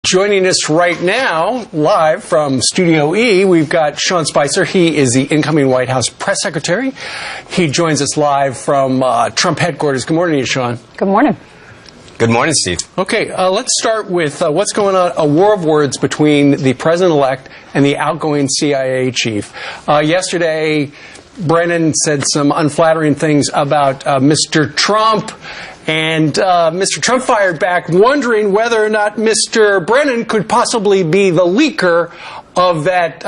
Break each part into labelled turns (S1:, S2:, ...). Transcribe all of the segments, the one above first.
S1: Joining us right now, live from Studio E, we've got Sean Spicer. He is the incoming White House press secretary. He joins us live from Trump headquarters. Good morning to you, Sean.
S2: Good morning.
S3: Good morning, Steve.
S1: Okay, let's start with what's going on, a war of words between the president-elect and the outgoing CIA chief. Yesterday, Brennan said some unflattering things about Mr. Trump. And Mr. Trump fired back, wondering whether or not Mr. Brennan could possibly be the leaker of that,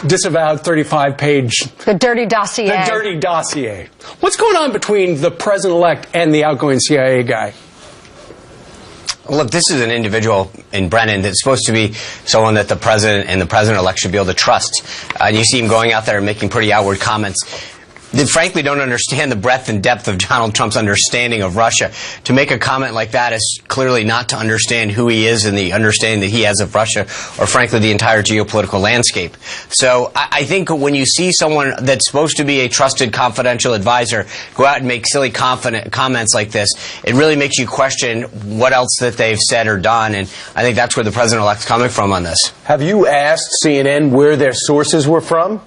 S1: disavowed 35-page...
S2: The dirty dossier.
S1: The dirty dossier. What's going on between the president-elect and the outgoing CIA guy?
S3: Look, this is an individual in Brennan that's supposed to be someone that the president and the president-elect should be able to trust. And you see him going out there and making pretty outward comments that frankly don't understand the breadth and depth of Donald Trump's understanding of Russia. To make a comment like that is clearly not to understand who he is and the understanding that he has of Russia, or frankly the entire geopolitical landscape. So I think when you see someone that's supposed to be a trusted confidential advisor go out and make silly comments like this, it really makes you question what else that they've said or done, and I think that's where the president-elect's coming from on this.
S4: Have you asked CNN where their sources were from?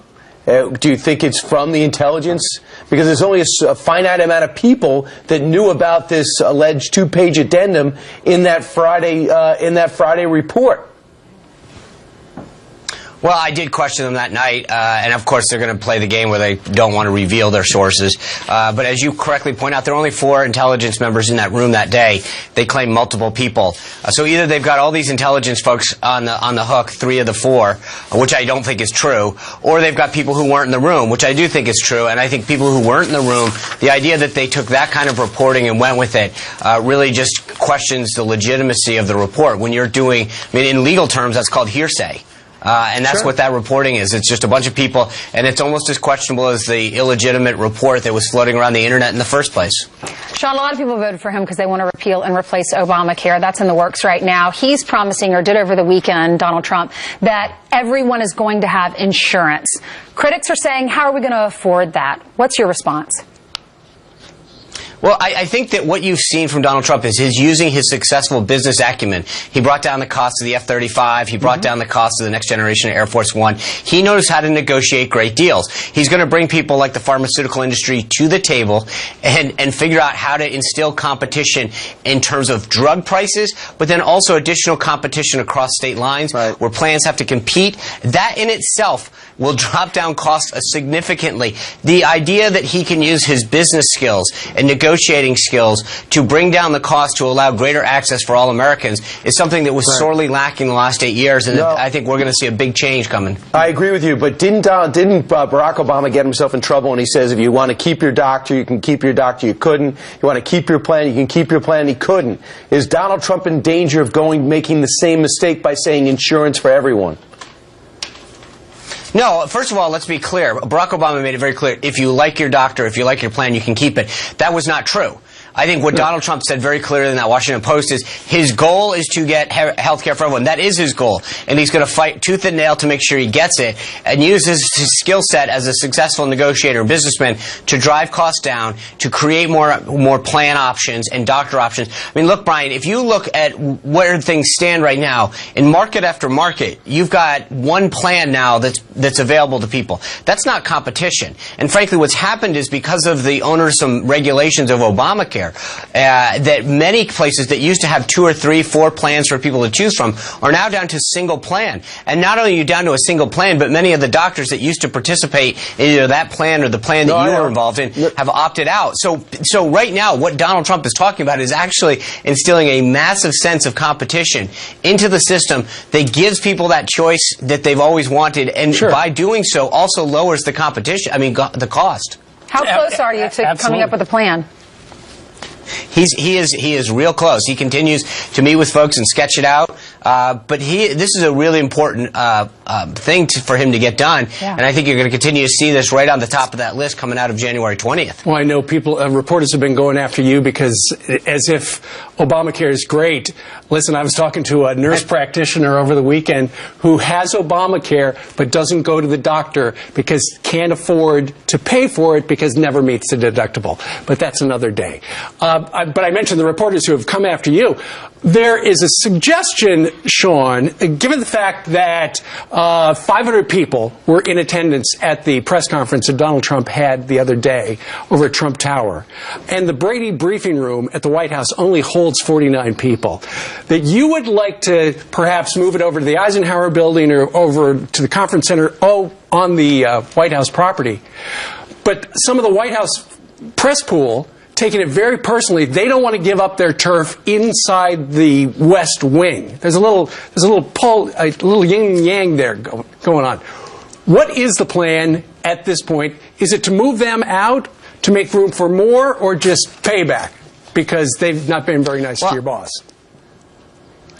S4: Do you think it's from the intelligence? Because there's only a finite amount of people that knew about this alleged two-page addendum in that Friday report.
S3: Well, I did question them that night, and of course they're going to play the game where they don't want to reveal their sources. But as you correctly point out, there are only 4 intelligence members in that room that day. They claim multiple people. So either they've got all these intelligence folks on the hook, 3 of the 4, which I don't think is true, or they've got people who weren't in the room, which I do think is true. And I think people who weren't in the room, the idea that they took that kind of reporting and went with it really just questions the legitimacy of the report. When you're doing, in legal terms, that's called hearsay. And that's what that reporting is. It's just a bunch of people, and it's almost as questionable as the illegitimate report that was floating around the internet in the first place.
S2: Sean, a lot of people voted for him because they want to repeal and replace Obamacare. That's in the works right now. He's promising, or did over the weekend, Donald Trump, that everyone is going to have insurance. Critics are saying, how are we going to afford that? What's your response?
S3: Well, I think that what you've seen from Donald Trump is his using his successful business acumen. He brought down the cost of the F-35. He brought down the cost of the next generation of Air Force One. He knows how to negotiate great deals. He's going to bring people like the pharmaceutical industry to the table and figure out how to instill competition in terms of drug prices, but then also additional competition across state lines where plans have to compete. That in itself will drop down costs significantly. The idea that he can use his business skills and negotiating skills to bring down the cost to allow greater access for all Americans is something that was sorely lacking in the last 8 years, and I think we're going to see a big change coming.
S4: I agree with you, but didn't Barack Obama get himself in trouble when he says if you want to keep your doctor, you can keep your doctor, you couldn't. You want to keep your plan, you can keep your plan, he couldn't. Is Donald Trump in danger of making the same mistake by saying insurance for everyone?
S3: No, first of all, let's be clear. Barack Obama made it very clear, if you like your doctor, if you like your plan, you can keep it. That was not true. I think what Donald Trump said very clearly in that Washington Post is his goal is to get health care for everyone. That is his goal. And he's going to fight tooth and nail to make sure he gets it and use his skill set as a successful negotiator and businessman to drive costs down, to create more plan options and doctor options. I mean, look, Brian, if you look at where things stand right now, in market after market, you've got one plan now that's available to people. That's not competition. And frankly, what's happened is because of the onersome regulations of Obamacare, that many places that used to have 2 or 3, 4 plans for people to choose from are now down to a single plan. And not only are you down to a single plan, but many of the doctors that used to participate in either that plan or the plan that you were involved in have opted out. So right now, what Donald Trump is talking about is actually instilling a massive sense of competition into the system that gives people that choice that they've always wanted, and by doing so also lowers the competition, the cost.
S2: How close are you to coming up with a plan?
S3: He is real close. He continues to meet with folks and sketch it out. But this is a really important thing for him to get done. Yeah. And I think you're going to continue to see this right on the top of that list coming out of January 20th.
S1: Well, I know reporters have been going after you because as if Obamacare is great. Listen, I was talking to a nurse practitioner over the weekend who has Obamacare but doesn't go to the doctor because can't afford to pay for it because never meets the deductible. But that's another day. but I mentioned the reporters who have come after you. There is a suggestion, Sean, given the fact that 500 people were in attendance at the press conference that Donald Trump had the other day over at Trump Tower, and the Brady briefing room at the White House only holds 49 people, that you would like to perhaps move it over to the Eisenhower building or over to the conference center on the White House property. But some of the White House press pool, taking it very personally, they don't want to give up their turf inside the West Wing. There's a little yin and yang there going on. What is the plan at this point? Is it to move them out to make room for more, or just payback because they've not been very nice to your boss?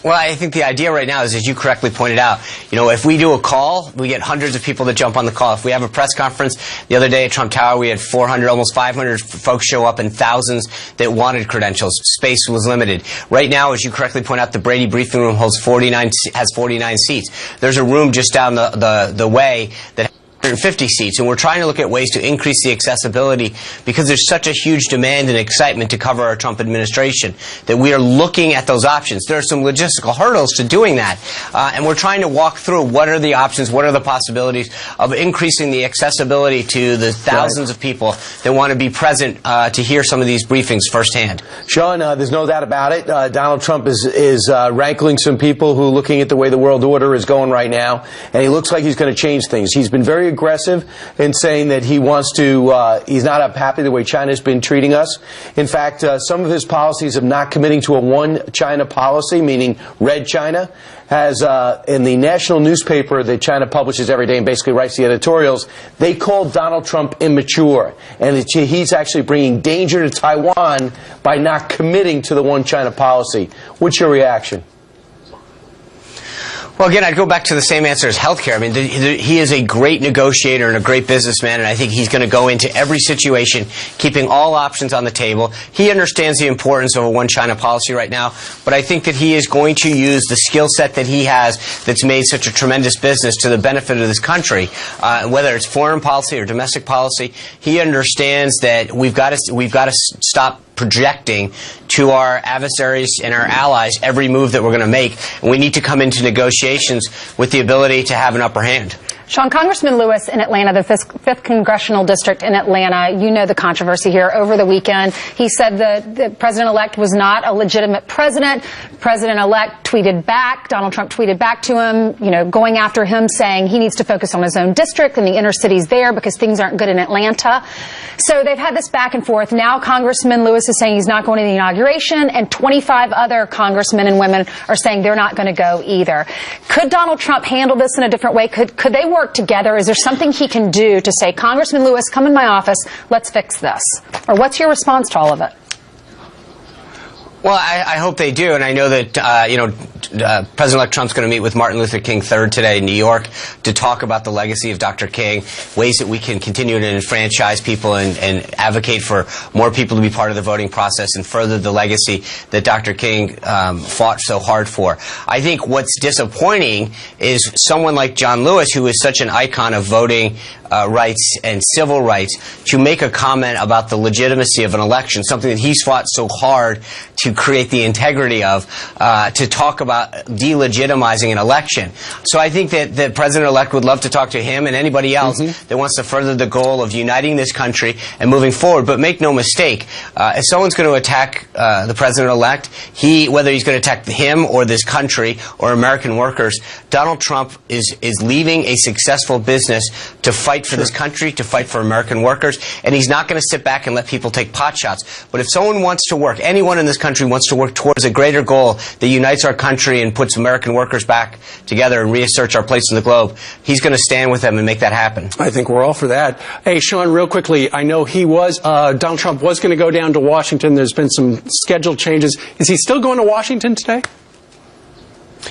S3: Well, I think the idea right now is, as you correctly pointed out, if we do a call, we get hundreds of people that jump on the call. If we have a press conference, the other day at Trump Tower, we had 400, almost 500 folks show up and thousands that wanted credentials. Space was limited. Right now, as you correctly point out, the Brady briefing room has 49 seats. There's a room just down the way that 150 seats, and we're trying to look at ways to increase the accessibility because there's such a huge demand and excitement to cover our Trump administration that we are looking at those options. There are some logistical hurdles to doing that, and we're trying to walk through what are the options, what are the possibilities of increasing the accessibility to the thousands of people that want to be present to hear some of these briefings firsthand.
S4: Sean, there's no doubt about it. Donald Trump is rankling some people who are looking at the way the world order is going right now, and he looks like he's going to change things. He's been very aggressive in saying that he wants to, he's not happy the way China's been treating us. In fact, some of his policies of not committing to a one China policy, meaning Red China, has in the national newspaper that China publishes every day and basically writes the editorials, they called Donald Trump immature. And he's actually bringing danger to Taiwan by not committing to the one China policy. What's your reaction?
S3: Well, again, I'd go back to the same answer as healthcare. I mean, he is a great negotiator and a great businessman, and I think he's going to go into every situation keeping all options on the table. He understands the importance of a one-China policy right now, but I think that he is going to use the skill set that he has that's made such a tremendous business to the benefit of this country, whether it's foreign policy or domestic policy. He understands that we've got to stop projecting to our adversaries and our allies every move that we're going to make. And we need to come into negotiations with the ability to have an upper hand.
S2: Sean, Congressman Lewis in Atlanta, the 5th Congressional District in Atlanta, you know the controversy here. Over the weekend, he said that the president-elect was not a legitimate president. President-elect tweeted back, Donald Trump tweeted back to him, going after him, saying he needs to focus on his own district and the inner cities there because things aren't good in Atlanta. So they've had this back and forth. Now Congressman Lewis is saying he's not going to the inauguration, and 25 other congressmen and women are saying they're not going to go either. Could Donald Trump handle this in a different way? Could they work together? Is there something he can do to say, Congressman Lewis, come in my office, let's fix this? Or what's your response to all of it?
S3: Well, I hope they do, and I know that President-elect Trump's going to meet with Martin Luther King III today in New York to talk about the legacy of Dr. King, ways that we can continue to enfranchise people and advocate for more people to be part of the voting process and further the legacy that Dr. King fought so hard for. I think what's disappointing is someone like John Lewis, who is such an icon of voting rights and civil rights, to make a comment about the legitimacy of an election, something that he's fought so hard to create the integrity of, to talk about delegitimizing an election. So I think that the president-elect would love to talk to him and anybody else that wants to further the goal of uniting this country and moving forward. But make no mistake, if someone's going to attack the president-elect, whether he's going to attack him or this country or American workers, Donald Trump is leaving a successful business to fight for this country, to fight for American workers, and he's not going to sit back and let people take pot shots. But if someone wants to work, anyone in this country wants to work towards a greater goal that unites our country and puts American workers back together and reasserts our place in the globe, he's going to stand with them and make that happen.
S1: I think we're all for that. Hey, Sean, real quickly, I know Donald Trump was going to go down to Washington. There's been some schedule changes. Is he still going to Washington today?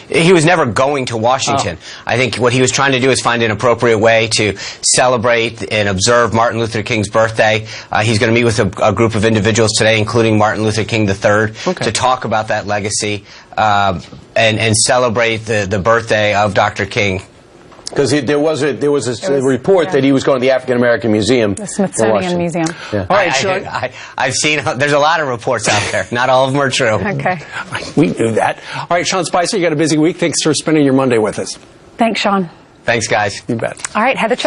S3: He was never going to Washington. I think what he was trying to do is find an appropriate way to celebrate and observe Martin Luther King's birthday. He's going to meet with a group of individuals today, including Martin Luther King III, to talk about that legacy and celebrate the birthday of Dr. King.
S4: Because there was a report that he was going to the African American Museum.
S2: The Smithsonian Museum.
S4: Yeah.
S1: All right, Sean.
S3: I've seen, there's a lot of reports out there. Not all of them are true.
S2: Okay.
S1: We knew that. All right, Sean Spicer, you got a busy week. Thanks for spending your Monday with us.
S2: Thanks, Sean.
S3: Thanks, guys.
S1: You bet.
S2: All right, Heather.